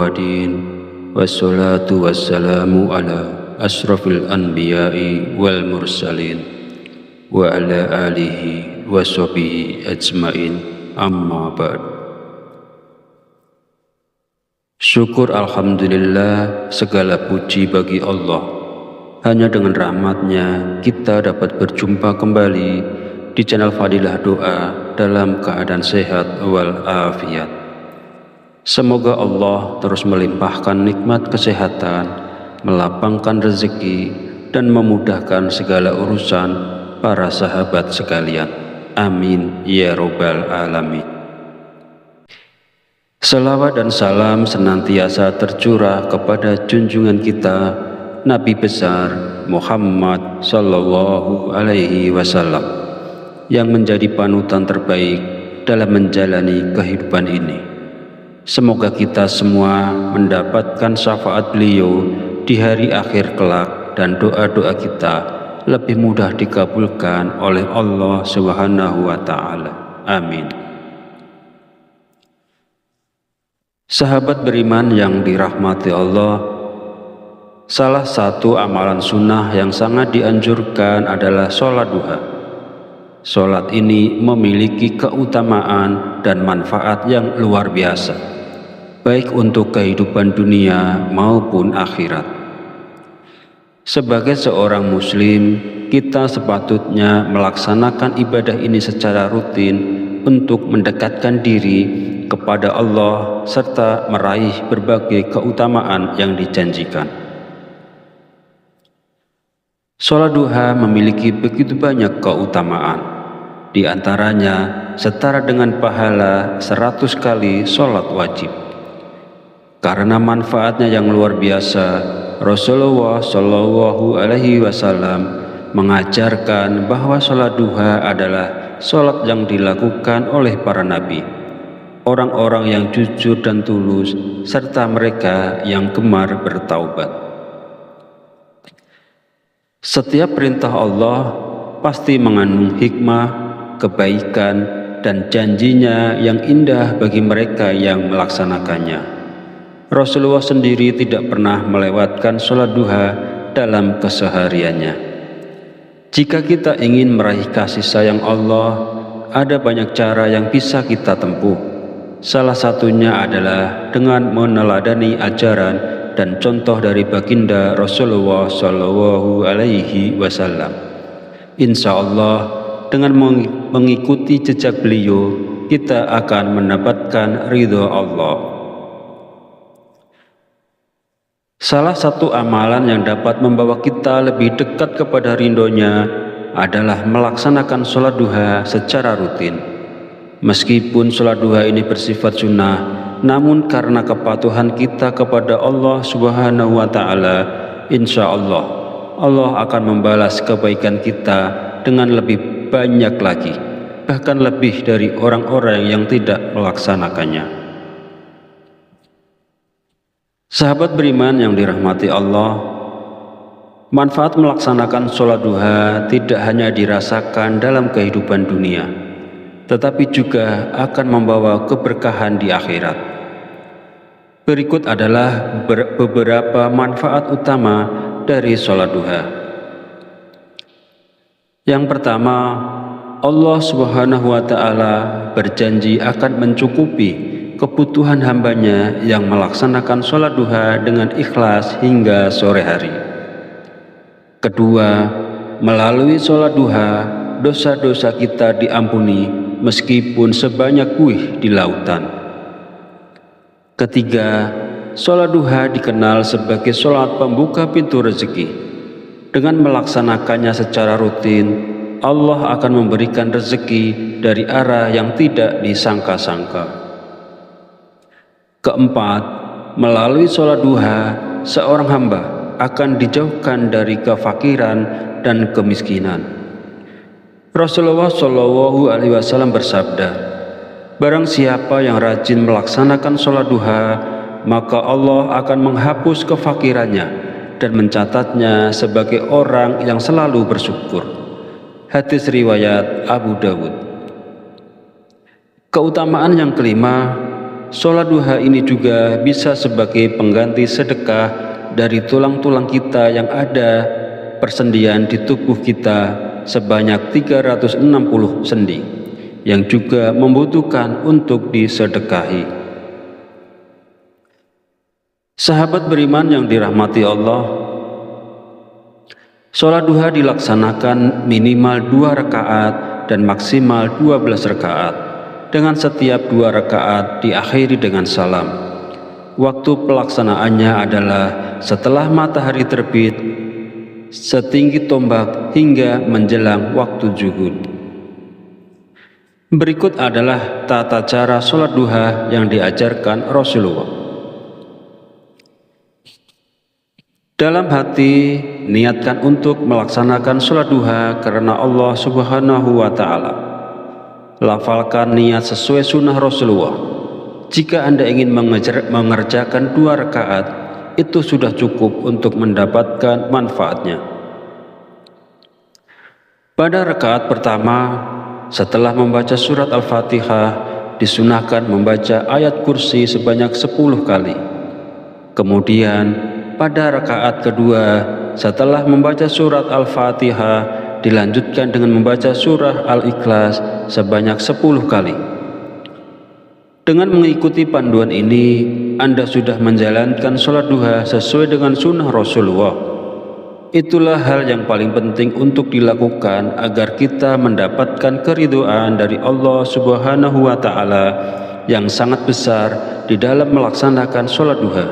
Wadin wassalatu wassalamu ala asrafil anbiya'i wal mursalin wa ala alihi wa sahbihi ajmain, amma ba'd. Syukur alhamdulillah, segala puji bagi Allah. Hanya dengan rahmatnya kita dapat berjumpa kembali di channel Fadilah Doa dalam keadaan sehat wal afiat. Semoga Allah terus melimpahkan nikmat kesehatan, melapangkan rezeki, dan memudahkan segala urusan para sahabat sekalian. Amin ya robbal alamin. Salawat dan salam senantiasa tercurah kepada junjungan kita, Nabi besar Muhammad Sallallahu Alaihi Wasallam, yang menjadi panutan terbaik dalam menjalani kehidupan ini. Semoga kita semua mendapatkan syafaat beliau di hari akhir kelak, dan doa-doa kita lebih mudah dikabulkan oleh Allah Subhanahu wa Ta'ala. Amin. Sahabat beriman yang dirahmati Allah, salah satu amalan sunnah yang sangat dianjurkan adalah sholat duha. Sholat ini memiliki keutamaan dan manfaat yang luar biasa, baik untuk kehidupan dunia maupun akhirat. Sebagai seorang muslim, kita sepatutnya melaksanakan ibadah ini secara rutin untuk mendekatkan diri kepada Allah serta meraih berbagai keutamaan yang dijanjikan. Sholat duha memiliki begitu banyak keutamaan. Di antaranya setara dengan pahala 100 kali sholat wajib. Karena manfaatnya yang luar biasa, Rasulullah Shallallahu Alaihi Wasallam mengajarkan bahwa sholat duha adalah sholat yang dilakukan oleh para nabi, orang-orang yang jujur dan tulus, serta mereka yang gemar bertaubat. Setiap perintah Allah pasti mengandung hikmah, kebaikan, dan janjinya yang indah bagi mereka yang melaksanakannya. Rasulullah sendiri tidak pernah melewatkan sholat duha dalam kesehariannya. Jika kita ingin meraih kasih sayang Allah, ada banyak cara yang bisa kita tempuh. Salah satunya adalah dengan meneladani ajaran dan contoh dari baginda Rasulullah Shallallahu Alaihi Wasallam. Insya Allah, dengan mengikuti jejak beliau, kita akan mendapatkan ridho Allah. Salah satu amalan yang dapat membawa kita lebih dekat kepada ridhonya adalah melaksanakan sholat duha secara rutin. Meskipun sholat duha ini bersifat sunnah, namun karena kepatuhan kita kepada Allah Subhanahu wa Ta'ala, insya Allah akan membalas kebaikan kita dengan lebih banyak lagi, bahkan lebih dari orang-orang yang tidak melaksanakannya. Sahabat beriman yang dirahmati Allah, manfaat melaksanakan sholat duha tidak hanya dirasakan dalam kehidupan dunia, tetapi juga akan membawa keberkahan di akhirat. Berikut adalah beberapa manfaat utama dari sholat duha. Yang pertama, Allah Subhanahu wa Ta'ala berjanji akan mencukupi kebutuhan hambanya yang melaksanakan sholat duha dengan ikhlas hingga sore hari. Kedua, melalui sholat duha, dosa-dosa kita diampuni meskipun sebanyak buih di lautan. Ketiga, sholat duha dikenal sebagai sholat pembuka pintu rezeki. Dengan melaksanakannya secara rutin, Allah akan memberikan rezeki dari arah yang tidak disangka-sangka. Keempat, melalui sholat duha, seorang hamba akan dijauhkan dari kefakiran dan kemiskinan. Rasulullah Shallallahu Alaihi Wasallam bersabda, barang siapa yang rajin melaksanakan sholat duha, maka Allah akan menghapus kefakirannya dan mencatatnya sebagai orang yang selalu bersyukur. Hadis riwayat Abu Dawud. Keutamaan yang kelima, sholat duha ini juga bisa sebagai pengganti sedekah dari tulang-tulang kita yang ada persendian di tubuh kita sebanyak 360 sendi yang juga membutuhkan untuk disedekahi. Sahabat beriman yang dirahmati Allah, sholat duha dilaksanakan minimal 2 rakaat dan maksimal 12 rakaat, dengan setiap 2 rakaat diakhiri dengan salam. Waktu pelaksanaannya adalah setelah matahari terbit setinggi tombak hingga menjelang waktu zuhur. Berikut adalah tata cara sholat duha yang diajarkan Rasulullah. Dalam hati, niatkan untuk melaksanakan sholat duha karena Allah Subhanahu wa Ta'ala. Lafalkan niat sesuai sunnah Rasulullah. Jika Anda ingin mengerjakan 2 rakaat, itu sudah cukup untuk mendapatkan manfaatnya. Pada rakaat pertama, setelah membaca surat Al-Fatihah, disunahkan membaca ayat kursi sebanyak 10 kali. Kemudian, pada rakaat kedua, setelah membaca surat Al-Fatihah, dilanjutkan dengan membaca surah Al-Ikhlas sebanyak 10 kali. Dengan mengikuti panduan ini, Anda sudah menjalankan sholat duha sesuai dengan sunnah Rasulullah. Itulah hal yang paling penting untuk dilakukan agar kita mendapatkan keridhaan dari Allah Subhanahu wa Ta'ala yang sangat besar di dalam melaksanakan sholat duha,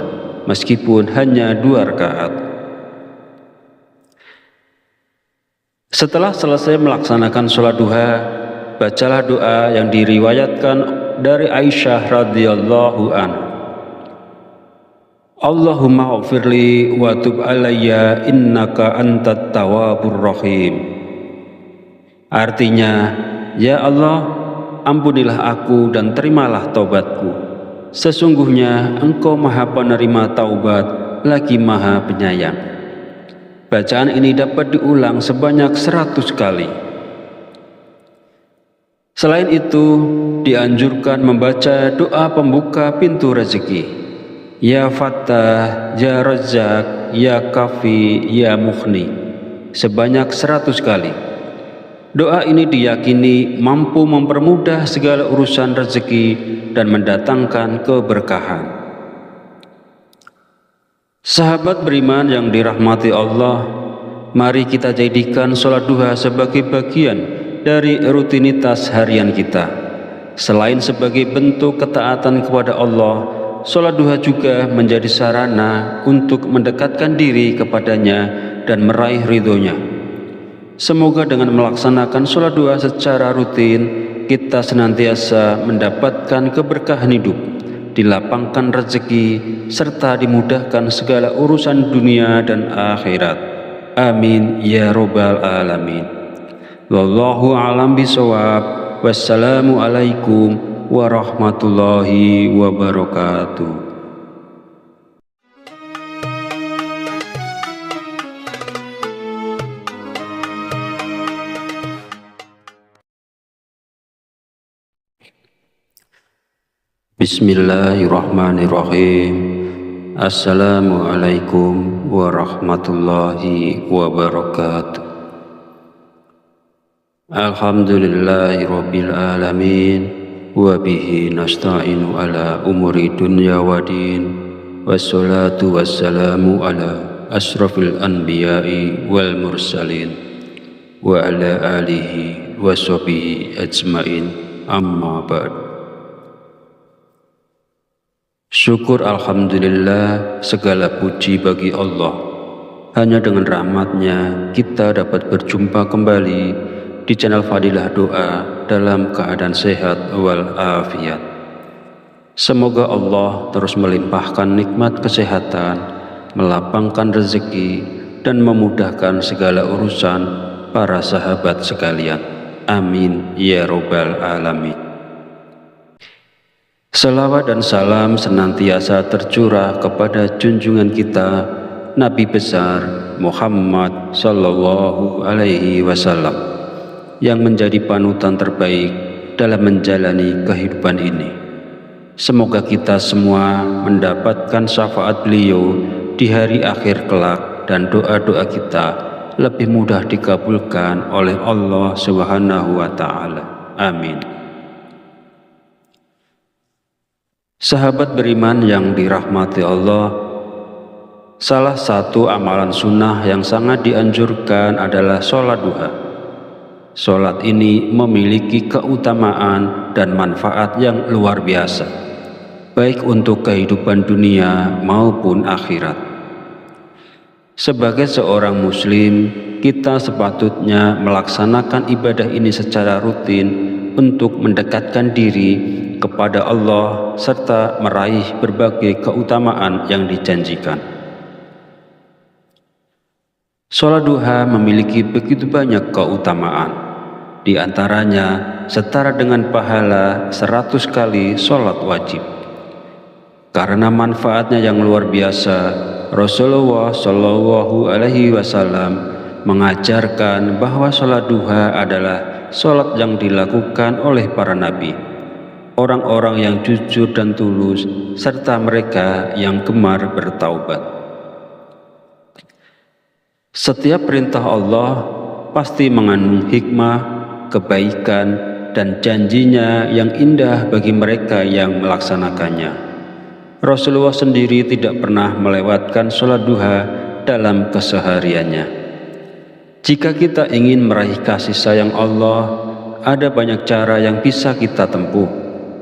meskipun hanya 2 rakaat. Setelah selesai melaksanakan sholat duha, bacalah doa yang diriwayatkan dari Aisyah radhiyallahu anha. Allahumma ghfirli wa tub alayya innaka antat tawwabur rahim. Artinya, ya Allah, ampunilah aku dan terimalah taubatku. Sesungguhnya Engkau Maha Penerima taubat lagi Maha Penyayang. Bacaan ini dapat diulang sebanyak 100 kali. Selain itu, dianjurkan membaca doa pembuka pintu rezeki. Ya Fattah, Ya Razzaq, Ya Kafi, Ya Mughni sebanyak 100 kali. Doa ini diyakini mampu mempermudah segala urusan rezeki dan mendatangkan keberkahan. Sahabat beriman yang dirahmati Allah, mari kita jadikan sholat duha sebagai bagian dari rutinitas harian kita. Selain sebagai bentuk ketaatan kepada Allah, sholat duha juga menjadi sarana untuk mendekatkan diri kepadanya dan meraih ridhonya. Semoga dengan melaksanakan sholat duha secara rutin, kita senantiasa mendapatkan keberkahan hidup, dilapangkan rezeki, serta dimudahkan segala urusan dunia dan akhirat. Amin ya robbal alamin. Wallahu a'lam bishawab. Wassalamualaikum warahmatullahi wabarakatuh. Bismillahirrahmanirrahim. Assalamualaikum warahmatullahi wabarakatuh. Alhamdulillahirabbil alamin. Wabihi nasta'inu ala umuri dunya wa din. Wassalatu wassalamu ala asrafil anbiya'i wal mursalin wa ala alihi wa sahbihi ajmain, amma ba'd. Syukur alhamdulillah, segala puji bagi Allah. Hanya dengan rahmatnya kita dapat berjumpa kembali di channel Fadilah Doa dalam keadaan sehat walafiat. Semoga Allah terus melimpahkan nikmat kesehatan, melapangkan rezeki, dan memudahkan segala urusan para sahabat sekalian. Amin ya robbal alamin. Salawat dan salam senantiasa tercurah kepada junjungan kita Nabi besar Muhammad sallallahu alaihi wasallam yang menjadi panutan terbaik dalam menjalani kehidupan ini. Semoga kita semua mendapatkan syafaat beliau di hari akhir kelak dan doa-doa kita lebih mudah dikabulkan oleh Allah Subhanahu wa Ta'ala. Amin. Sahabat beriman yang dirahmati Allah, salah satu amalan sunnah yang sangat dianjurkan adalah sholat duha. Sholat ini memiliki keutamaan dan manfaat yang luar biasa, baik untuk kehidupan dunia maupun akhirat. Sebagai seorang muslim, kita sepatutnya melaksanakan ibadah ini secara rutin untuk mendekatkan diri kepada Allah serta meraih berbagai keutamaan yang dijanjikan. Sholat duha memiliki begitu banyak keutamaan. Di antaranya setara dengan pahala 100 kali sholat wajib. Karena manfaatnya yang luar biasa, Rasulullah Shallallahu Alaihi Wasallam mengajarkan bahwa sholat duha adalah sholat yang dilakukan oleh para nabi, orang-orang yang jujur dan tulus, serta mereka yang gemar bertaubat. Setiap perintah Allah pasti mengandung hikmah, kebaikan, dan janjinya yang indah bagi mereka yang melaksanakannya. Rasulullah sendiri tidak pernah melewatkan sholat duha dalam kesehariannya. Jika kita ingin meraih kasih sayang Allah, ada banyak cara yang bisa kita tempuh.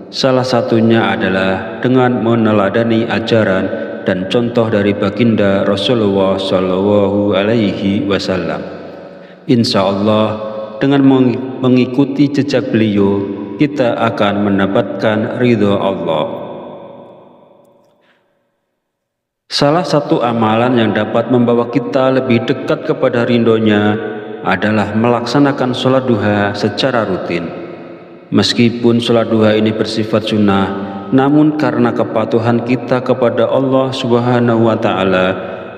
Salah satunya adalah dengan meneladani ajaran dan contoh dari baginda Rasulullah Shallallahu Alaihi Wasallam. Insya Allah, dengan mengikuti jejak beliau, kita akan mendapatkan ridho Allah. Salah satu amalan yang dapat membawa kita lebih dekat kepada ridhonya adalah melaksanakan sholat duha secara rutin. Meskipun sholat duha ini bersifat sunnah, namun karena kepatuhan kita kepada Allah Subhanahu wa Ta'ala,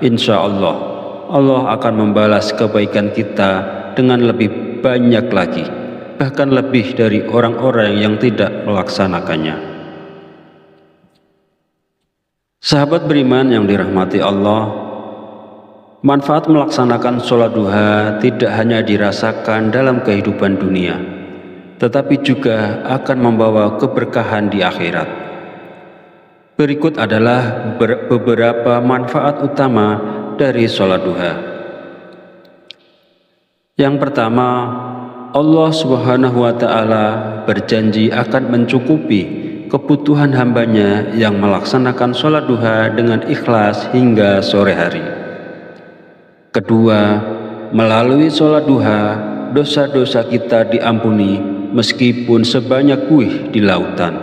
insya Allah akan membalas kebaikan kita dengan lebih banyak lagi, bahkan lebih dari orang-orang yang tidak melaksanakannya. Sahabat beriman yang dirahmati Allah, manfaat melaksanakan sholat duha tidak hanya dirasakan dalam kehidupan dunia, tetapi juga akan membawa keberkahan di akhirat. Berikut adalah beberapa manfaat utama dari sholat duha. Yang pertama, Allah Subhanahu wa Ta'ala berjanji akan mencukupi kebutuhan hambanya yang melaksanakan sholat duha dengan ikhlas hingga sore hari. Kedua, melalui sholat duha, dosa-dosa kita diampuni meskipun sebanyak buih di lautan.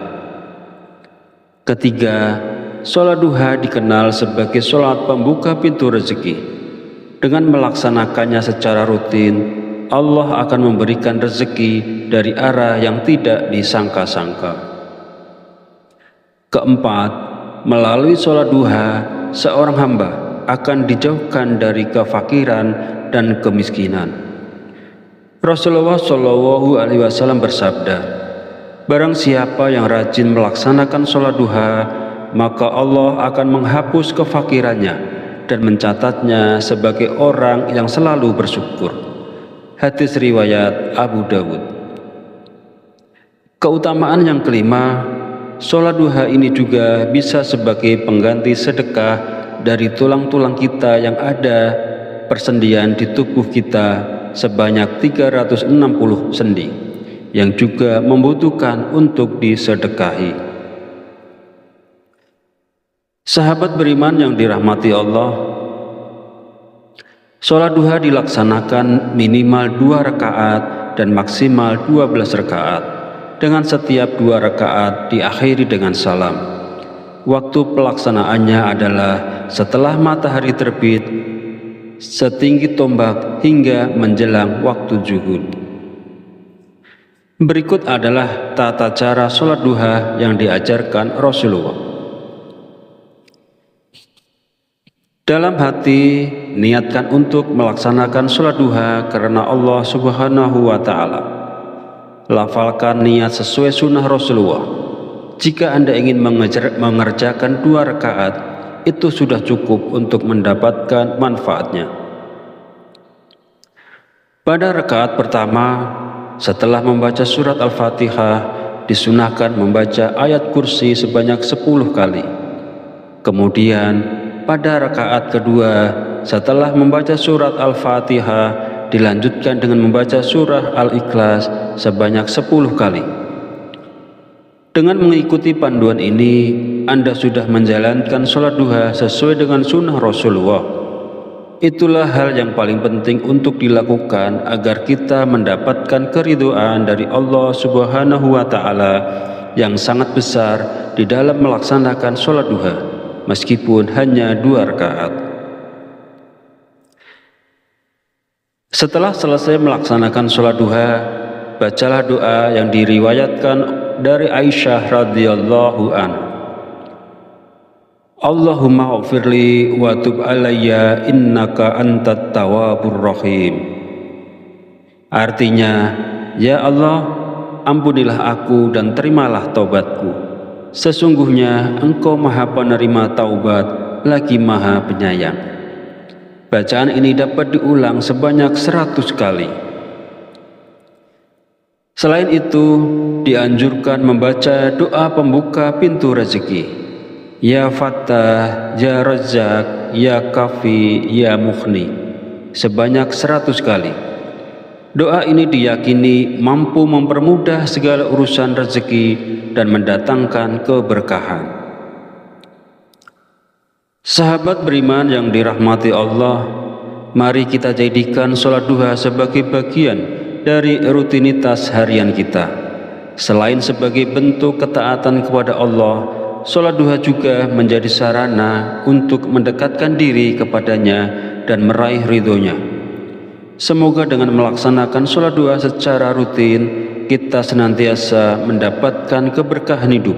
Ketiga, sholat duha dikenal sebagai sholat pembuka pintu rezeki. Dengan melaksanakannya secara rutin, Allah akan memberikan rezeki dari arah yang tidak disangka-sangka. Keempat, melalui sholat duha, seorang hamba akan dijauhkan dari kefakiran dan kemiskinan. Rasulullah Shallallahu Alaihi Wasallam bersabda, barang siapa yang rajin melaksanakan sholat duha, maka Allah akan menghapus kefakirannya dan mencatatnya sebagai orang yang selalu bersyukur. Hadis riwayat Abu Dawud. Keutamaan yang kelima, sholat duha ini juga bisa sebagai pengganti sedekah dari tulang-tulang kita yang ada persendian di tubuh kita sebanyak 360 sendi yang juga membutuhkan untuk disedekahi. Sahabat beriman yang dirahmati Allah, sholat duha dilaksanakan minimal 2 rakaat dan maksimal 12 rakaat, dengan setiap 2 rakaat diakhiri dengan salam. Waktu pelaksanaannya adalah setelah matahari terbit, setinggi tombak hingga menjelang waktu zuhur. Berikut adalah tata cara sholat duha yang diajarkan Rasulullah. Dalam hati, niatkan untuk melaksanakan sholat duha karena Allah Subhanahu wa Ta'ala. Lafalkan niat sesuai sunnah Rasulullah. Jika Anda ingin mengerjakan 2 rakaat, itu sudah cukup untuk mendapatkan manfaatnya. Pada rakaat pertama, setelah membaca surat Al-Fatihah, disunahkan membaca ayat kursi sebanyak 10 kali. Kemudian, pada rakaat kedua, setelah membaca surat Al-Fatihah, dilanjutkan dengan membaca surah Al-Ikhlas sebanyak 10 kali. Dengan mengikuti panduan ini, Anda sudah menjalankan sholat duha sesuai dengan sunnah Rasulullah. Itulah hal yang paling penting untuk dilakukan agar kita mendapatkan keridhaan dari Allah Subhanahu wa Ta'ala yang sangat besar di dalam melaksanakan sholat duha, meskipun hanya 2 rakaat. Setelah selesai melaksanakan sholat duha, bacalah doa yang diriwayatkan dari Aisyah radhiyallahu anha. Allahumma ghfirli wa tub alayya innaka antat tawwabur rahim. Artinya, ya Allah, ampunilah aku dan terimalah taubatku. Sesungguhnya Engkau Maha Penerima taubat lagi Maha Penyayang. Bacaan ini dapat diulang sebanyak 100 kali. Selain itu, dianjurkan membaca doa pembuka pintu rezeki. Ya Fattah, Ya Razzaq, Ya Kafi, Ya Mughni sebanyak 100 kali. Doa ini diyakini mampu mempermudah segala urusan rezeki dan mendatangkan keberkahan. Sahabat beriman yang dirahmati Allah, mari kita jadikan sholat duha sebagai bagian dari rutinitas harian kita. Selain sebagai bentuk ketaatan kepada Allah, sholat duha juga menjadi sarana untuk mendekatkan diri kepadanya dan meraih ridhonya. Semoga dengan melaksanakan sholat duha secara rutin, kita senantiasa mendapatkan keberkahan hidup,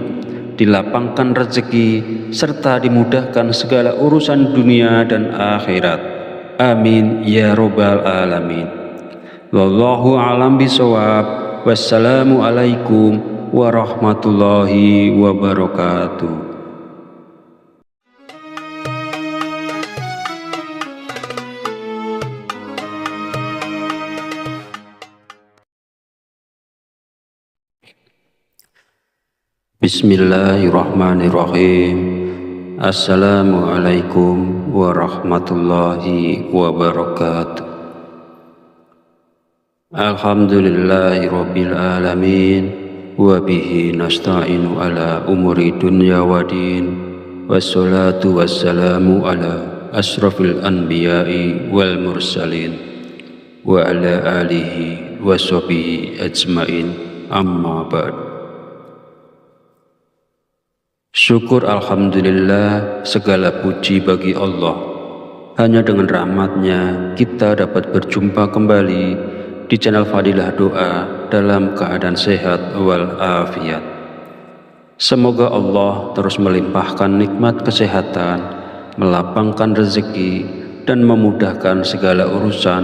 dilapangkan rezeki, serta dimudahkan segala urusan dunia dan akhirat. Amin ya robbal alamin. Wallahu a'lam bishawab. Wassalamu alaikum warahmatullahi wabarakatuh. Bismillahirrahmanirrahim. Assalamualaikum warahmatullahi wabarakatuh. Alhamdulillahi rabbil alamin. Wabihi nasta'inu ala umuri dunya wa din. Wassalatu wassalamu ala asrafil anbiya'i wal mursalin wa ala alihi wa sahbihi ajmain, amma ba'd. Syukur alhamdulillah, segala puji bagi Allah. Hanya dengan rahmatnya kita dapat berjumpa kembali di channel Fadilah Doa dalam keadaan sehat walafiat. Semoga Allah terus melimpahkan nikmat kesehatan, melapangkan rezeki, dan memudahkan segala urusan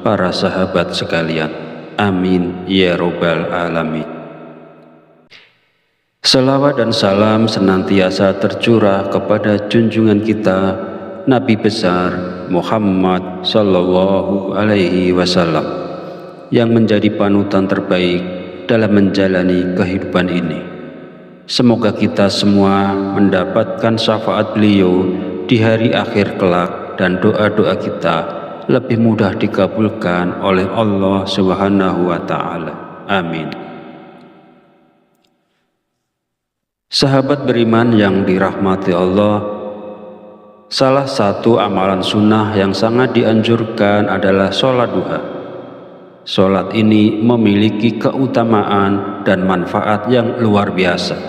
para sahabat sekalian. Amin ya robbal alamin. Salawat dan salam senantiasa tercurah kepada junjungan kita Nabi besar Muhammad sallallahu alaihi wasallam yang menjadi panutan terbaik dalam menjalani kehidupan ini. Semoga kita semua mendapatkan syafaat beliau di hari akhir kelak dan doa-doa kita lebih mudah dikabulkan oleh Allah Subhanahu wa Ta'ala. Amin. Sahabat beriman yang dirahmati Allah, salah satu amalan sunnah yang sangat dianjurkan adalah sholat duha. Sholat ini memiliki keutamaan dan manfaat yang luar biasa,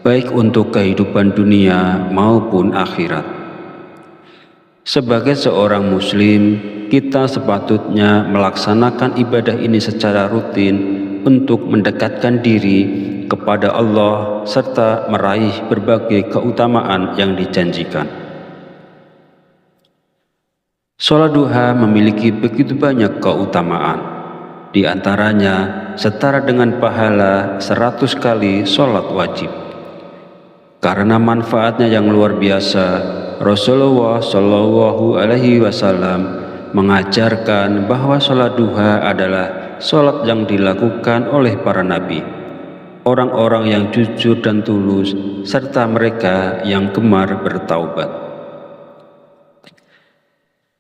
baik untuk kehidupan dunia maupun akhirat. Sebagai seorang muslim, kita sepatutnya melaksanakan ibadah ini secara rutin untuk mendekatkan diri kepada Allah serta meraih berbagai keutamaan yang dijanjikan. Sholat duha memiliki begitu banyak keutamaan. Di antaranya setara dengan pahala 100 kali sholat wajib. Karena manfaatnya yang luar biasa, Rasulullah Shallallahu Alaihi Wasallam mengajarkan bahwa sholat duha adalah sholat yang dilakukan oleh para nabi, orang-orang yang jujur dan tulus, serta mereka yang gemar bertaubat.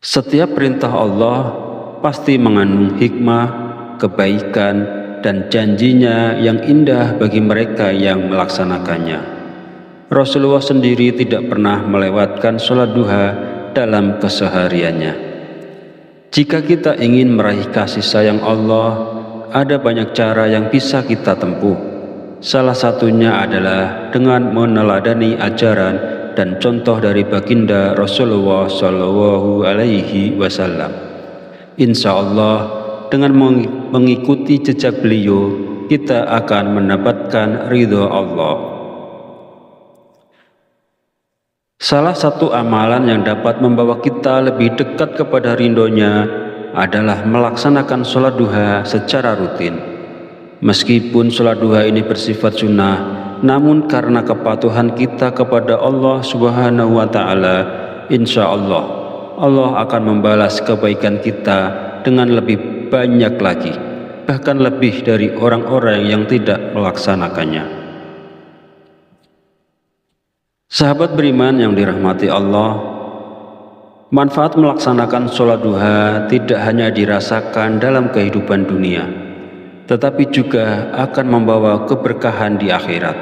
Setiap perintah Allah pasti mengandung hikmah, kebaikan, dan janjinya yang indah bagi mereka yang melaksanakannya. Rasulullah sendiri tidak pernah melewatkan sholat duha dalam kesehariannya. Jika kita ingin meraih kasih sayang Allah, ada banyak cara yang bisa kita tempuh. Salah satunya adalah dengan meneladani ajaran dan contoh dari baginda Rasulullah Shallallahu Alaihi Wasallam. Insya Allah, dengan mengikuti jejak beliau, kita akan mendapatkan ridho Allah. Salah satu amalan yang dapat membawa kita lebih dekat kepada ridhonya adalah melaksanakan sholat duha secara rutin. Meskipun sholat duha ini bersifat sunnah, namun karena kepatuhan kita kepada Allah Subhanahu wa Ta'ala, insya Allah, Allah akan membalas kebaikan kita dengan lebih banyak lagi, bahkan lebih dari orang-orang yang tidak melaksanakannya. Sahabat beriman yang dirahmati Allah, manfaat melaksanakan sholat duha tidak hanya dirasakan dalam kehidupan dunia, tetapi juga akan membawa keberkahan di akhirat.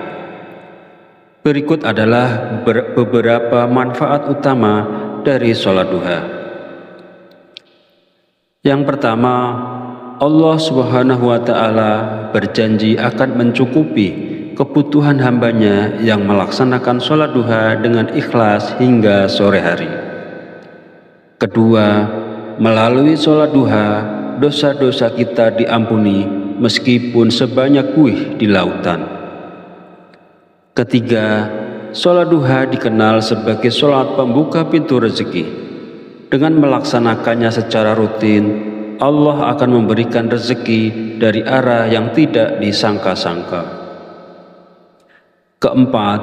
Berikut adalah beberapa manfaat utama dari sholat duha. Yang pertama, Allah Subhanahu wa Ta'ala berjanji akan mencukupi kebutuhan hambanya yang melaksanakan sholat duha dengan ikhlas hingga sore hari. Kedua, melalui sholat duha, dosa-dosa kita diampuni meskipun sebanyak buih di lautan. Ketiga, sholat duha dikenal sebagai sholat pembuka pintu rezeki. Dengan melaksanakannya secara rutin, Allah akan memberikan rezeki dari arah yang tidak disangka-sangka. Keempat,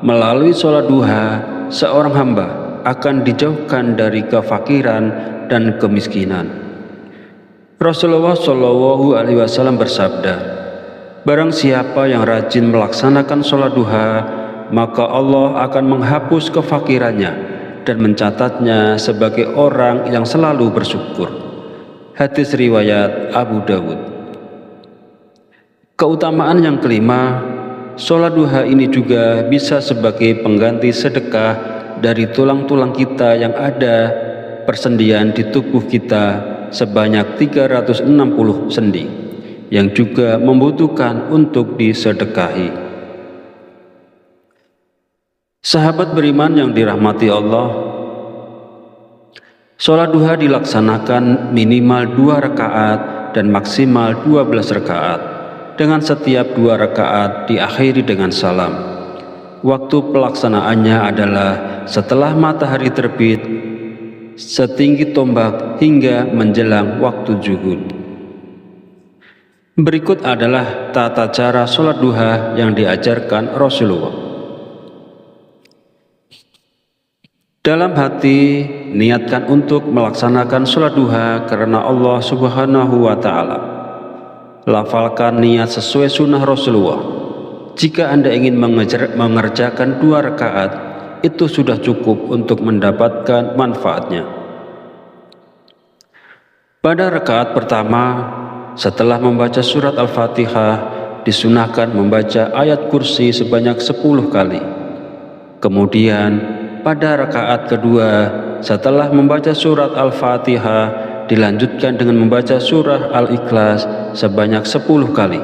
melalui sholat duha, seorang hamba akan dijauhkan dari kefakiran dan kemiskinan. Rasulullah Shallallahu Alaihi Wasallam bersabda, barang siapa yang rajin melaksanakan sholat duha, maka Allah akan menghapus kefakirannya dan mencatatnya sebagai orang yang selalu bersyukur. Hadis riwayat Abu Dawud. Keutamaan yang kelima, sholat duha ini juga bisa sebagai pengganti sedekah dari tulang-tulang kita yang ada persendian di tubuh kita sebanyak 360 sendi yang juga membutuhkan untuk disedekahi. Sahabat beriman yang dirahmati Allah, sholat duha dilaksanakan minimal 2 rakaat dan maksimal 12 rakaat. Dengan setiap 2 rakaat diakhiri dengan salam. Waktu pelaksanaannya adalah setelah matahari terbit, setinggi tombak hingga menjelang waktu zuhur. Berikut adalah tata cara sholat duha yang diajarkan Rasulullah. Dalam hati, niatkan untuk melaksanakan sholat duha karena Allah Subhanahu wa Ta'ala. Lafalkan niat sesuai sunnah Rasulullah. Jika Anda ingin mengerjakan 2 rakaat, itu sudah cukup untuk mendapatkan manfaatnya. Pada rakaat pertama, setelah membaca surat Al-Fatihah, disunahkan membaca ayat kursi sebanyak 10 kali. Kemudian, pada rakaat kedua, setelah membaca surat Al-Fatihah, dilanjutkan dengan membaca surah Al-Ikhlas sebanyak 10 kali.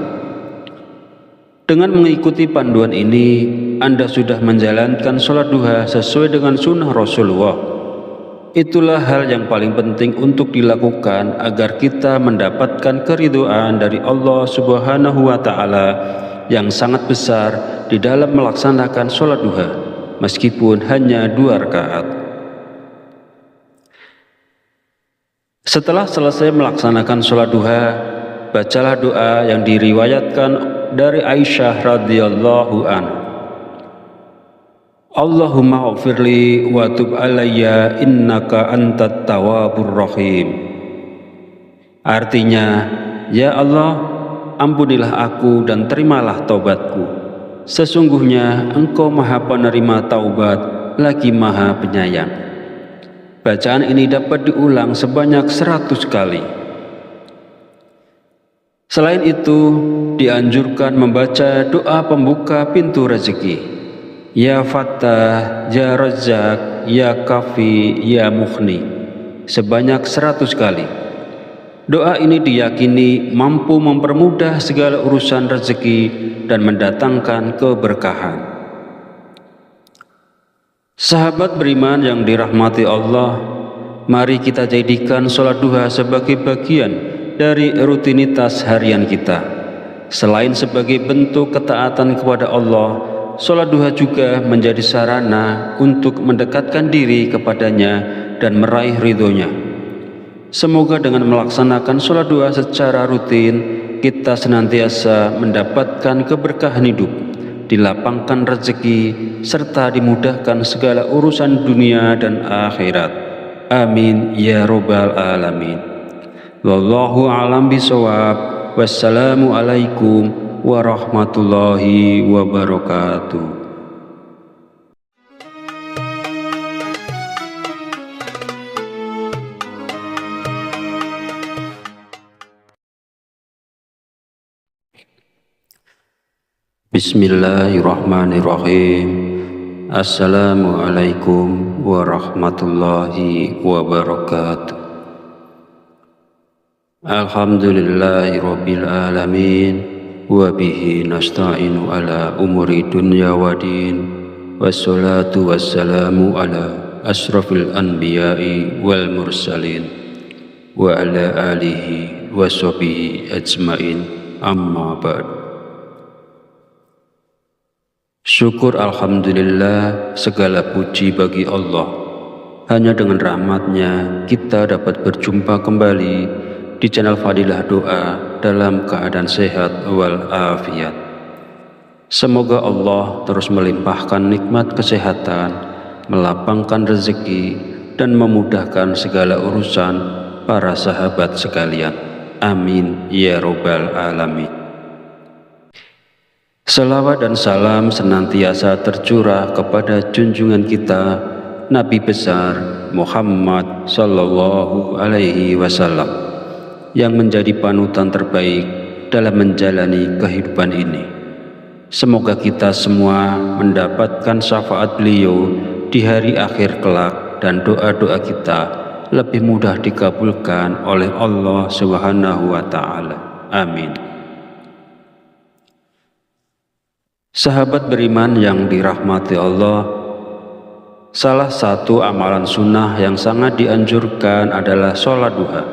Dengan mengikuti panduan ini, Anda sudah menjalankan sholat duha sesuai dengan sunnah Rasulullah. Itulah hal yang paling penting untuk dilakukan agar kita mendapatkan keridhaan dari Allah Subhanahu wa Ta'ala yang sangat besar di dalam melaksanakan sholat duha, meskipun hanya 2 rakaat. Setelah selesai melaksanakan sholat duha, bacalah doa yang diriwayatkan dari Aisyah radhiyallahu anha. Allahumma ghfirli wa tub alayya innaka antat tawwabur rahim. Artinya, ya Allah, ampunilah aku dan terimalah taubatku. Sesungguhnya Engkau Maha Penerima taubat lagi Maha Penyayang. Bacaan ini dapat diulang sebanyak 100 kali. Selain itu, dianjurkan membaca doa pembuka pintu rezeki. Ya Fattah, Ya Razzaq, Ya Kafi, Ya Mughni sebanyak 100 kali. Doa ini diyakini mampu mempermudah segala urusan rezeki dan mendatangkan keberkahan. Sahabat beriman yang dirahmati Allah, mari kita jadikan sholat duha sebagai bagian dari rutinitas harian kita. Selain sebagai bentuk ketaatan kepada Allah, sholat duha juga menjadi sarana untuk mendekatkan diri kepadanya dan meraih ridhonya. Semoga dengan melaksanakan sholat duha secara rutin, kita senantiasa mendapatkan keberkahan hidup, dilapangkan rezeki, serta dimudahkan segala urusan dunia dan akhirat. Amin ya robbal alamin. Wallahu a'lam bishawab. Wassalamualaikum warahmatullahi wabarakatuh. Bismillahirrahmanirrahim. Assalamualaikum warahmatullahi wabarakatuh. Alhamdulillahi rabbil alamin. Wa bihi nasta'inu ala umuri dunya wa din. Wassalatu wassalamu ala asrafil anbiya'i wal mursalin wa ala alihi wa sahbihi ajmain, amma ba'd. Syukur alhamdulillah, segala puji bagi Allah. Hanya dengan rahmatnya kita dapat berjumpa kembali di channel Fadilah Doa dalam keadaan sehat wal afiat. Semoga Allah terus melimpahkan nikmat kesehatan, melapangkan rezeki, dan memudahkan segala urusan para sahabat sekalian. Amin ya robbal alamin. Salawat dan salam senantiasa tercurah kepada junjungan kita Nabi besar Muhammad sallallahu alaihi wasallam, yang menjadi panutan terbaik dalam menjalani kehidupan ini. Semoga kita semua mendapatkan syafaat beliau di hari akhir kelak dan doa-doa kita lebih mudah dikabulkan oleh Allah Subhanahu wa Ta'ala. Amin. Sahabat beriman yang dirahmati Allah, salah satu amalan sunnah yang sangat dianjurkan adalah sholat duha.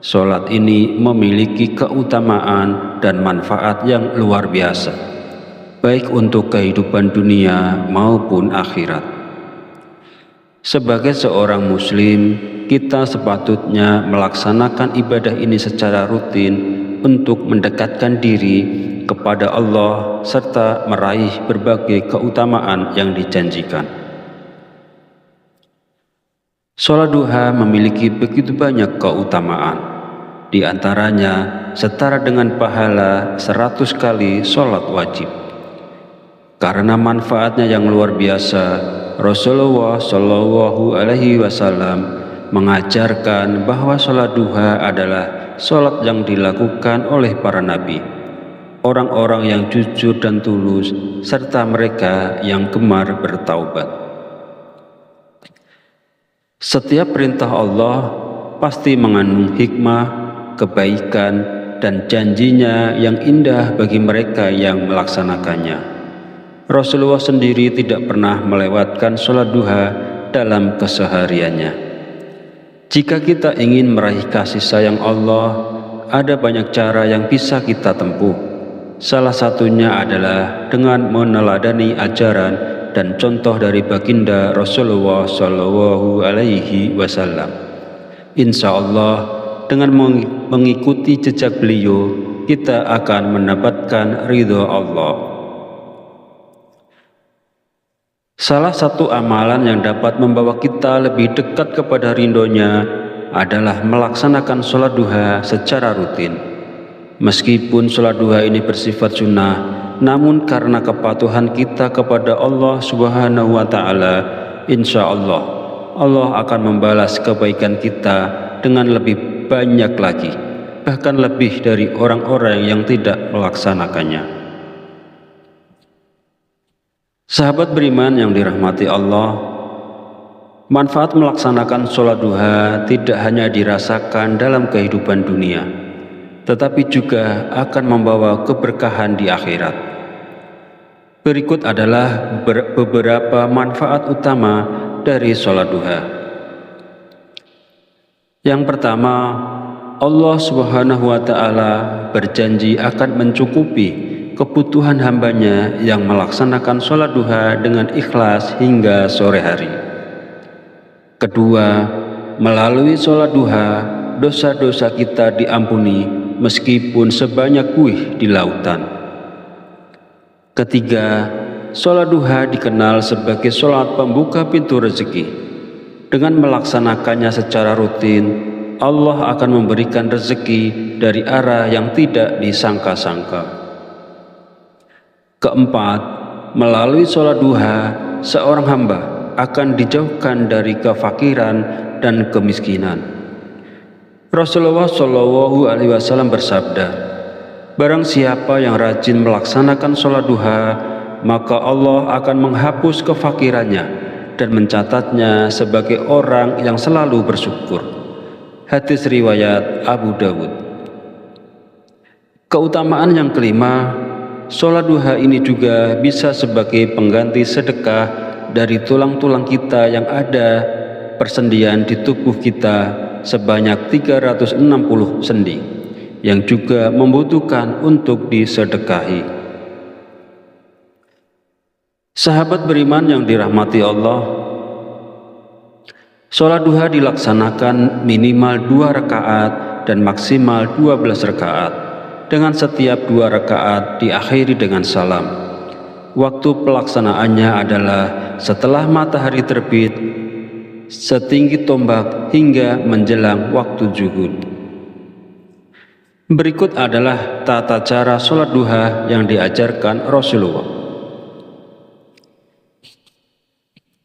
Sholat ini memiliki keutamaan dan manfaat yang luar biasa, baik untuk kehidupan dunia maupun akhirat. Sebagai seorang muslim, kita sepatutnya melaksanakan ibadah ini secara rutin untuk mendekatkan diri kepada Allah serta meraih berbagai keutamaan yang dijanjikan. Sholat duha memiliki begitu banyak keutamaan. Di antaranya setara dengan pahala 100 kali sholat wajib. Karena manfaatnya yang luar biasa, Rasulullah Shallallahu Alaihi Wasallam mengajarkan bahwa sholat duha adalah sholat yang dilakukan oleh para nabi, orang-orang yang jujur dan tulus, serta mereka yang gemar bertaubat. Setiap perintah Allah pasti mengandung hikmah, kebaikan, dan janjinya yang indah bagi mereka yang melaksanakannya. Rasulullah sendiri tidak pernah melewatkan sholat duha dalam kesehariannya. Jika kita ingin meraih kasih sayang Allah, ada banyak cara yang bisa kita tempuh. Salah satunya adalah dengan meneladani ajaran dan contoh dari baginda Rasulullah Shallallahu Alaihi Wasallam. Insya Allah, dengan mengikuti jejak beliau, kita akan mendapatkan ridho Allah. Salah satu amalan yang dapat membawa kita lebih dekat kepada ridhonya adalah melaksanakan sholat duha secara rutin. Meskipun sholat duha ini bersifat sunnah, namun karena kepatuhan kita kepada Allah Subhanahu wa Ta'ala, insya Allah akan membalas kebaikan kita dengan lebih banyak lagi, bahkan lebih dari orang-orang yang tidak melaksanakannya. Sahabat beriman yang dirahmati Allah, manfaat melaksanakan sholat duha tidak hanya dirasakan dalam kehidupan dunia, tetapi juga akan membawa keberkahan di akhirat. Berikut adalah beberapa manfaat utama dari sholat duha. Yang pertama, Allah Subhanahu wa Ta'ala berjanji akan mencukupi kebutuhan hambanya yang melaksanakan sholat duha dengan ikhlas hingga sore hari. Kedua, melalui sholat duha, dosa-dosa kita diampuni meskipun sebanyak buih di lautan. Ketiga, sholat duha dikenal sebagai sholat pembuka pintu rezeki. Dengan melaksanakannya secara rutin, Allah akan memberikan rezeki dari arah yang tidak disangka-sangka. Keempat, melalui sholat duha, seorang hamba akan dijauhkan dari kefakiran dan kemiskinan. Rasulullah Shallallahu Alaihi Wasallam bersabda, barang siapa yang rajin melaksanakan sholat duha, maka Allah akan menghapus kefakirannya dan mencatatnya sebagai orang yang selalu bersyukur. Hadis riwayat Abu Dawud. Keutamaan yang kelima, sholat duha ini juga bisa sebagai pengganti sedekah dari tulang-tulang kita yang ada persendian di tubuh kita sebanyak 360 sendi yang juga membutuhkan untuk disedekahi. Sahabat beriman yang dirahmati Allah, sholat duha dilaksanakan minimal 2 rakaat dan maksimal 12 rakaat. Dengan setiap 2 rakaat diakhiri dengan salam. Waktu pelaksanaannya adalah setelah matahari terbit setinggi tombak hingga menjelang waktu zuhur. Berikut adalah tata cara sholat duha yang diajarkan Rasulullah.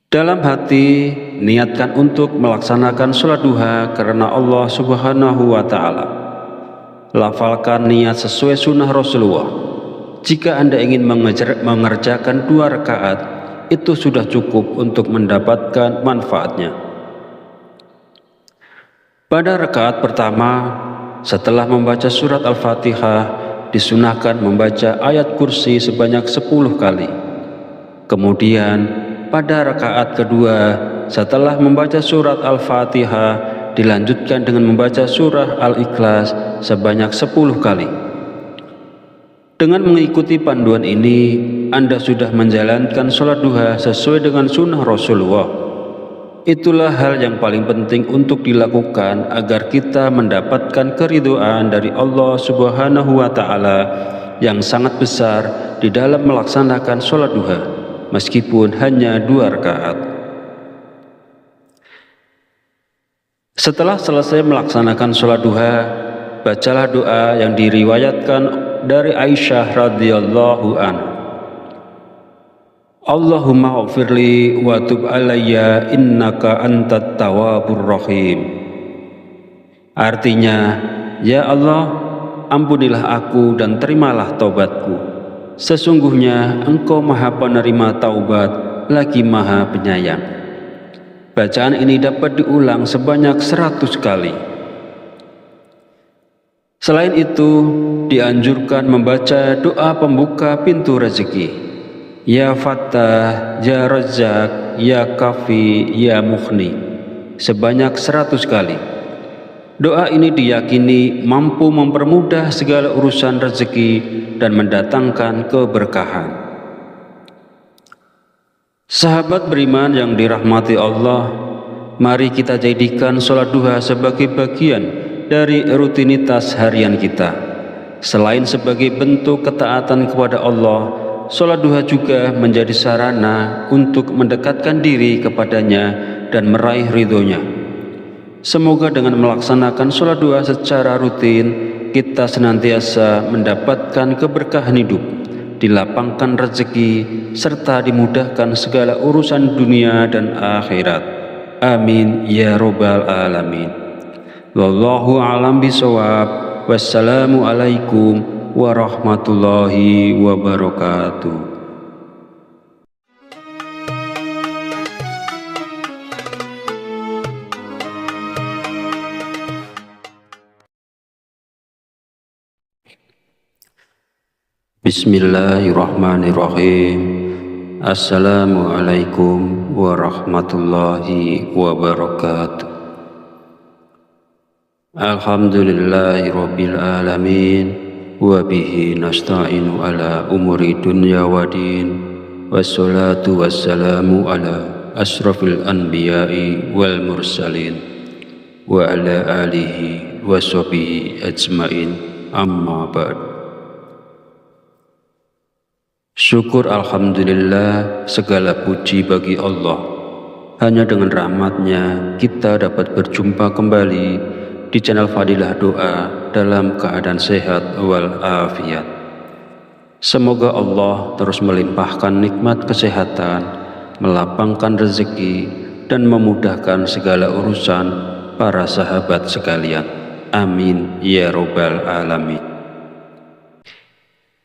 Dalam hati, niatkan untuk melaksanakan sholat duha karena Allah Subhanahu wa Ta'ala. Lafalkan niat sesuai sunnah Rasulullah. Jika Anda ingin mengerjakan 2 rakaat, itu sudah cukup untuk mendapatkan manfaatnya. Pada rakaat pertama, setelah membaca surat Al-Fatihah, disunahkan membaca ayat kursi sebanyak 10 kali. Kemudian, pada rakaat kedua, setelah membaca surat Al-Fatihah, dilanjutkan dengan membaca surah Al-Ikhlas sebanyak 10 kali. Dengan mengikuti panduan ini, Anda sudah menjalankan sholat duha sesuai dengan sunnah Rasulullah. Itulah hal yang paling penting untuk dilakukan agar kita mendapatkan keridhaan dari Allah Subhanahu wa Ta'ala yang sangat besar di dalam melaksanakan sholat duha, meskipun hanya 2 rakaat. Setelah selesai melaksanakan sholat duha, bacalah doa yang diriwayatkan dari Aisyah radhiyallahu anha. Allahumma ghfirli wa tub alayya innaka antat tawwabur rahim. Artinya, ya Allah, ampunilah aku dan terimalah taubatku. Sesungguhnya Engkau Maha Penerima taubat lagi Maha Penyayang. Bacaan ini dapat diulang sebanyak 100 kali. Selain itu, dianjurkan membaca doa pembuka pintu rezeki. Ya Fattah, Ya Razzaq, Ya Kafi, Ya Mughni sebanyak 100 kali. Doa ini diyakini mampu mempermudah segala urusan rezeki dan mendatangkan keberkahan. Sahabat beriman yang dirahmati Allah, mari kita jadikan sholat duha sebagai bagian dari rutinitas harian kita. Selain sebagai bentuk ketaatan kepada Allah, sholat duha juga menjadi sarana untuk mendekatkan diri kepadanya dan meraih ridhonya. Semoga dengan melaksanakan sholat duha secara rutin, kita senantiasa mendapatkan keberkahan hidup, dilapangkan rezeki, serta dimudahkan segala urusan dunia dan akhirat. Amin ya robbal alamin. Wallahu a'lam bishawab. Wassalamu alaikum warahmatullahi wabarakatuh. Bismillahirrahmanirrahim. Assalamualaikum warahmatullahi wabarakatuh. Alhamdulillahirabbil alamin wa bihi nasta'inu ala umuri dunya waddin. Wassalatu wassalamu ala asrafil anbiya'i wal mursalin wa ala alihi wa sahbihi ajmain. Amma ba'd. Syukur alhamdulillah, segala puji bagi Allah. Hanya dengan rahmatnya kita dapat berjumpa kembali di channel Fadilah Doa dalam keadaan sehat walafiat. Semoga Allah terus melimpahkan nikmat kesehatan, melapangkan rezeki, dan memudahkan segala urusan para sahabat sekalian. Amin ya robbal alamin.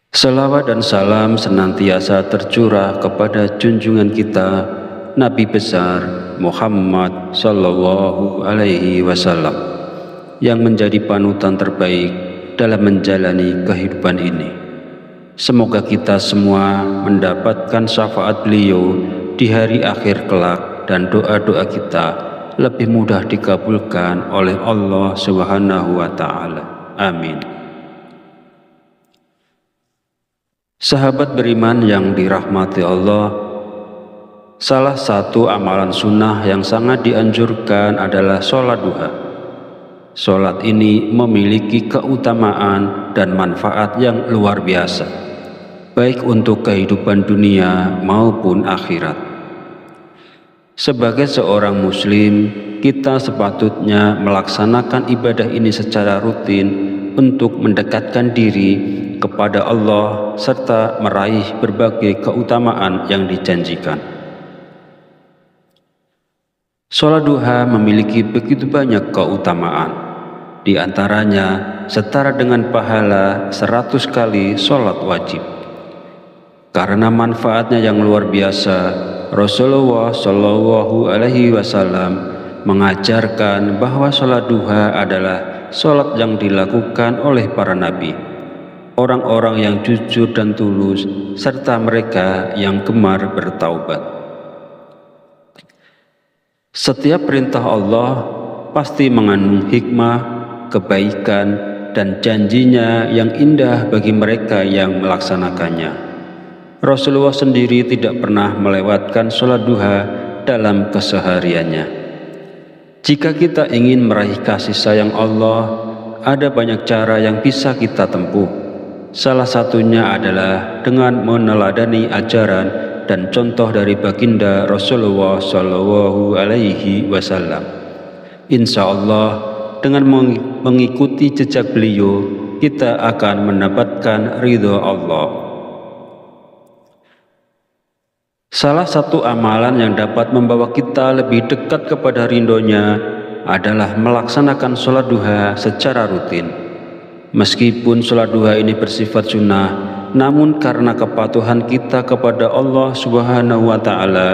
Salawat dan salam senantiasa tercurah kepada junjungan kita Nabi besar Muhammad sallallahu alaihi wasallam, yang menjadi panutan terbaik dalam menjalani kehidupan ini. Semoga kita semua mendapatkan syafaat beliau di hari akhir kelak, dan doa-doa kita lebih mudah dikabulkan oleh Allah Subhanahu wa Ta'ala. Amin. Sahabat beriman yang dirahmati Allah, salah satu amalan sunnah yang sangat dianjurkan adalah sholat duha. Sholat ini memiliki keutamaan dan manfaat yang luar biasa, baik untuk kehidupan dunia maupun akhirat. Sebagai seorang muslim, kita sepatutnya melaksanakan ibadah ini secara rutin untuk mendekatkan diri kepada Allah serta meraih berbagai keutamaan yang dijanjikan. Sholat duha memiliki begitu banyak keutamaan. Di antaranya setara dengan pahala 100 kali sholat wajib. Karena manfaatnya yang luar biasa, Rasulullah Shallallahu Alaihi Wasallam mengajarkan bahwa sholat duha adalah sholat yang dilakukan oleh para nabi, orang-orang yang jujur dan tulus, serta mereka yang gemar bertaubat. Setiap perintah Allah pasti mengandung hikmah, kebaikan, dan janjinya yang indah bagi mereka yang melaksanakannya. Rasulullah sendiri tidak pernah melewatkan sholat duha dalam kesehariannya. Jika kita ingin meraih kasih sayang Allah, ada banyak cara yang bisa kita tempuh. Salah satunya adalah dengan meneladani ajaran dan contoh dari baginda Rasulullah Shallallahu Alaihi Wasallam. Insya Allah, dengan mengikuti jejak beliau, kita akan mendapatkan ridho Allah. Salah satu amalan yang dapat membawa kita lebih dekat kepada ridhonya adalah melaksanakan sholat duha secara rutin. Meskipun sholat duha ini bersifat sunnah, namun karena kepatuhan kita kepada Allah Subhanahu wa Ta'ala,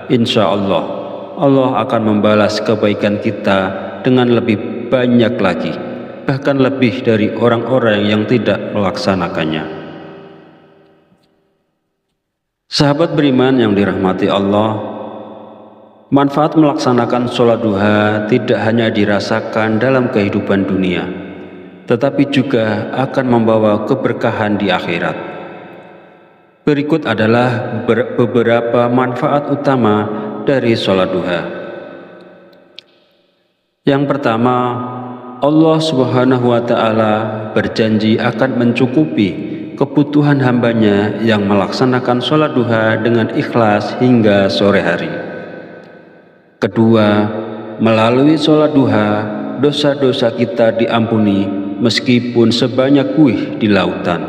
insya Allah akan membalas kebaikan kita dengan lebih banyak lagi, bahkan lebih dari orang-orang yang tidak melaksanakannya. Sahabat beriman yang dirahmati Allah, manfaat melaksanakan sholat duha tidak hanya dirasakan dalam kehidupan dunia, tetapi juga akan membawa keberkahan di akhirat. Berikut adalah beberapa manfaat utama dari sholat duha. Yang pertama, Allah Subhanahu wa Ta'ala berjanji akan mencukupi kebutuhan hambanya yang melaksanakan sholat duha dengan ikhlas hingga sore hari. Kedua, melalui sholat duha, dosa-dosa kita diampuni meskipun sebanyak buih di lautan.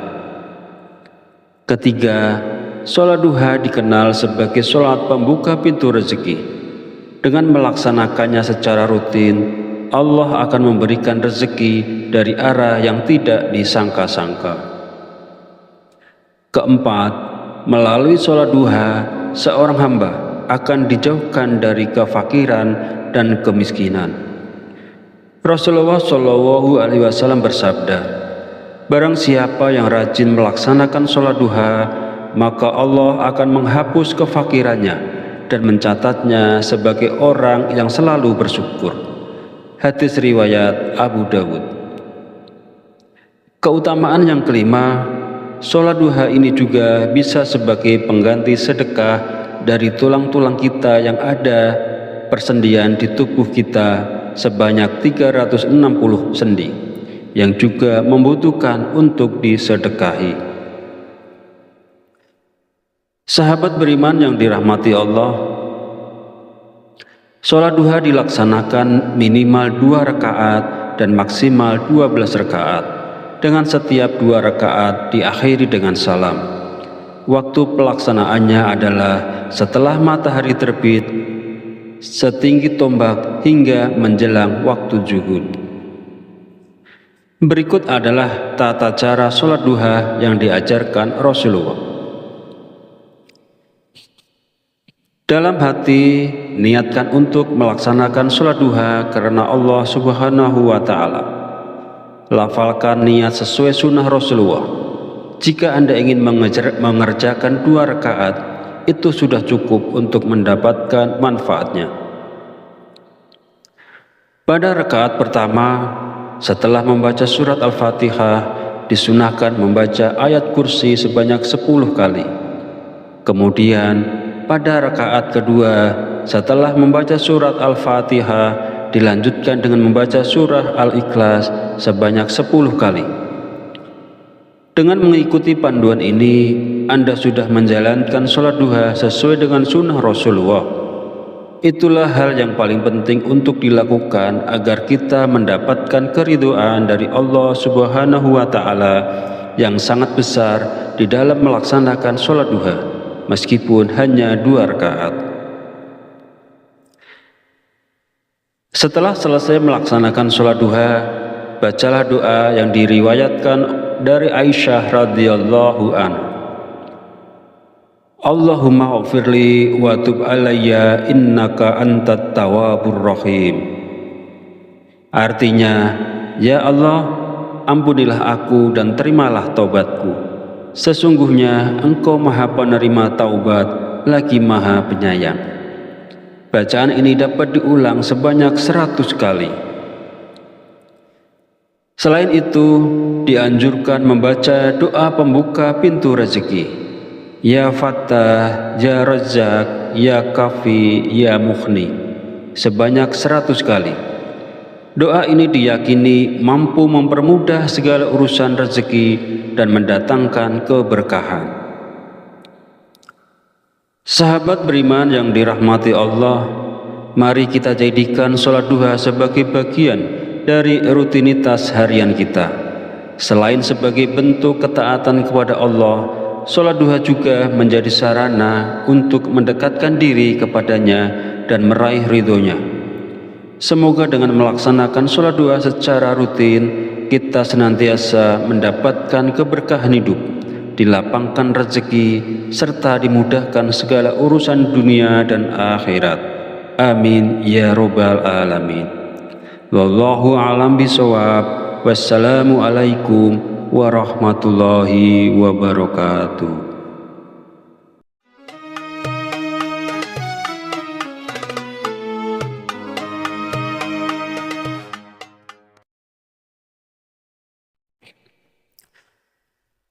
Ketiga, sholat duha dikenal sebagai sholat pembuka pintu rezeki. Dengan melaksanakannya secara rutin, Allah akan memberikan rezeki dari arah yang tidak disangka-sangka. Keempat, melalui sholat duha, seorang hamba akan dijauhkan dari kefakiran dan kemiskinan. Rasulullah Shallallahu Alaihi Wasallam bersabda, barang siapa yang rajin melaksanakan sholat duha, maka Allah akan menghapus kefakirannya dan mencatatnya sebagai orang yang selalu bersyukur. Hadis riwayat Abu Dawud. Keutamaan yang kelima, sholat duha ini juga bisa sebagai pengganti sedekah dari tulang-tulang kita yang ada persendian di tubuh kita sebanyak 360 sendi yang juga membutuhkan untuk disedekahi. Sahabat beriman yang dirahmati Allah, sholat duha dilaksanakan minimal 2 rakaat dan maksimal 12 rakaat. Dengan setiap 2 rakaat diakhiri dengan salam. Waktu pelaksanaannya adalah setelah matahari terbit setinggi tombak hingga menjelang waktu zuhur. Berikut adalah tata cara sholat duha yang diajarkan Rasulullah. Dalam hati, niatkan untuk melaksanakan sholat duha karena Allah Subhanahu wa Ta'ala. Lafalkan niat sesuai sunnah Rasulullah. Jika Anda ingin mengerjakan 2 rakaat, itu sudah cukup untuk mendapatkan manfaatnya. Pada rakaat pertama, setelah membaca surat Al-Fatihah, disunahkan membaca ayat kursi sebanyak 10 kali. Kemudian, pada rakaat kedua, setelah membaca surat Al-Fatihah, dilanjutkan dengan membaca surah Al-Ikhlas sebanyak 10 kali. Dengan mengikuti panduan ini, Anda sudah menjalankan sholat duha sesuai dengan sunnah Rasulullah. Itulah hal yang paling penting untuk dilakukan agar kita mendapatkan keridhaan dari Allah Subhanahu wa Ta'ala yang sangat besar di dalam melaksanakan sholat duha, meskipun hanya 2 rakaat. Setelah selesai melaksanakan sholat duha, bacalah doa yang diriwayatkan dari Aisyah radhiyallahu anha. Allahumma ghfirli wa tub alayya innaka antat tawwabur rahim. Artinya, ya Allah, ampunilah aku dan terimalah taubatku. Sesungguhnya Engkau Maha Penerima taubat lagi Maha Penyayang. Bacaan ini dapat diulang sebanyak 100 kali. Selain itu, dianjurkan membaca doa pembuka pintu rezeki. Ya Fattah, Ya Razzaq, Ya Kafi, Ya Mughni sebanyak 100 kali. Doa ini diyakini mampu mempermudah segala urusan rezeki dan mendatangkan keberkahan. Sahabat beriman yang dirahmati Allah, mari kita jadikan sholat duha sebagai bagian dari rutinitas harian kita. Selain sebagai bentuk ketaatan kepada Allah, sholat duha juga menjadi sarana untuk mendekatkan diri kepadanya dan meraih ridhonya. Semoga dengan melaksanakan sholat duha secara rutin, kita senantiasa mendapatkan keberkahan hidup, dilapangkan rezeki, serta dimudahkan segala urusan dunia dan akhirat. Amin ya robbal alamin. Wallahu a'lam bishawab. Wassalamu alaikum warahmatullahi wabarakatuh.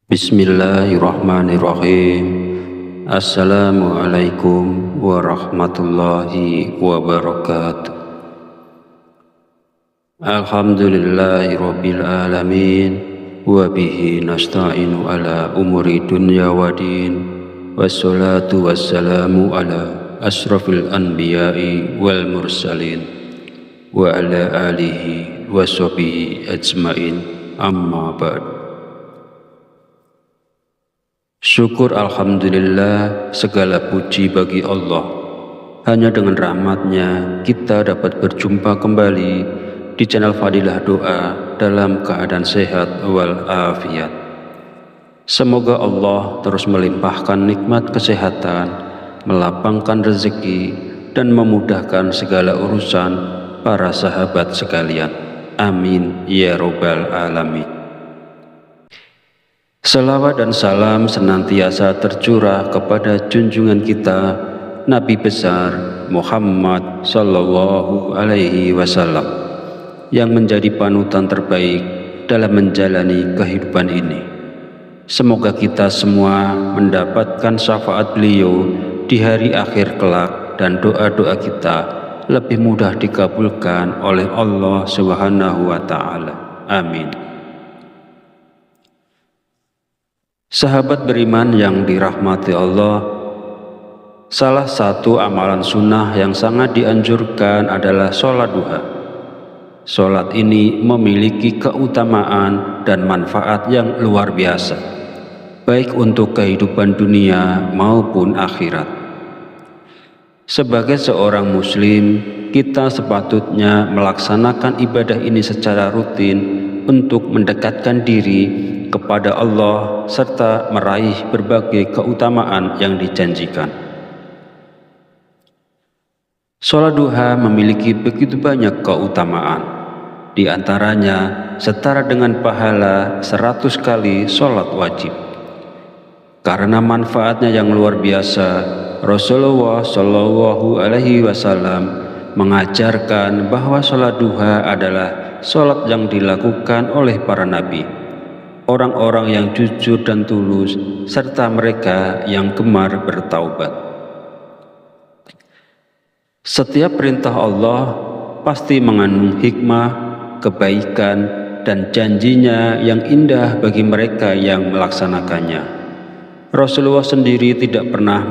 Bismillahirrahmanirrahim. Assalamualaikum warahmatullahi wabarakatuh. Alhamdulillahirabbil alamin. wa bihi nasta'inu ala umuri dunya wa din. Wassalatu wassalamu ala asrafil anbiya'i wal mursalin wa ala alihi wa sahbihi ajmain, amma ba'd. Syukur alhamdulillah, segala puji bagi Allah. Hanya dengan rahmatnya kita dapat berjumpa kembali di channel Fadilah Doa dalam keadaan sehat walafiat. Semoga Allah terus melimpahkan nikmat kesehatan, melapangkan rezeki, dan memudahkan segala urusan para sahabat sekalian. Amin ya robbal alamin. Selawat dan salam senantiasa tercurah kepada junjungan kita Nabi besar Muhammad Sallallahu Alaihi Wasallam, yang menjadi panutan terbaik dalam menjalani kehidupan ini. Semoga kita semua mendapatkan syafaat beliau di hari akhir kelak, dan doa-doa kita lebih mudah dikabulkan oleh Allah Subhanahu wa Ta'ala. Amin. Sahabat beriman yang dirahmati Allah, salah satu amalan sunnah yang sangat dianjurkan adalah sholat duha. Sholat ini memiliki keutamaan dan manfaat yang luar biasa, baik untuk kehidupan dunia maupun akhirat. Sebagai seorang muslim, kita sepatutnya melaksanakan ibadah ini secara rutin untuk mendekatkan diri kepada Allah serta meraih berbagai keutamaan yang dijanjikan. Sholat duha memiliki begitu banyak keutamaan. Di antaranya setara dengan pahala 100 kali sholat wajib. Karena manfaatnya yang luar biasa, Rasulullah Shallallahu Alaihi Wasallam mengajarkan bahwa sholat duha adalah sholat yang dilakukan oleh para nabi, orang-orang yang jujur dan tulus, serta mereka yang gemar bertaubat. Setiap perintah Allah pasti mengandung hikmah, kebaikan, dan janjinya yang indah bagi mereka yang melaksanakannya. Rasulullah sendiri tidak pernah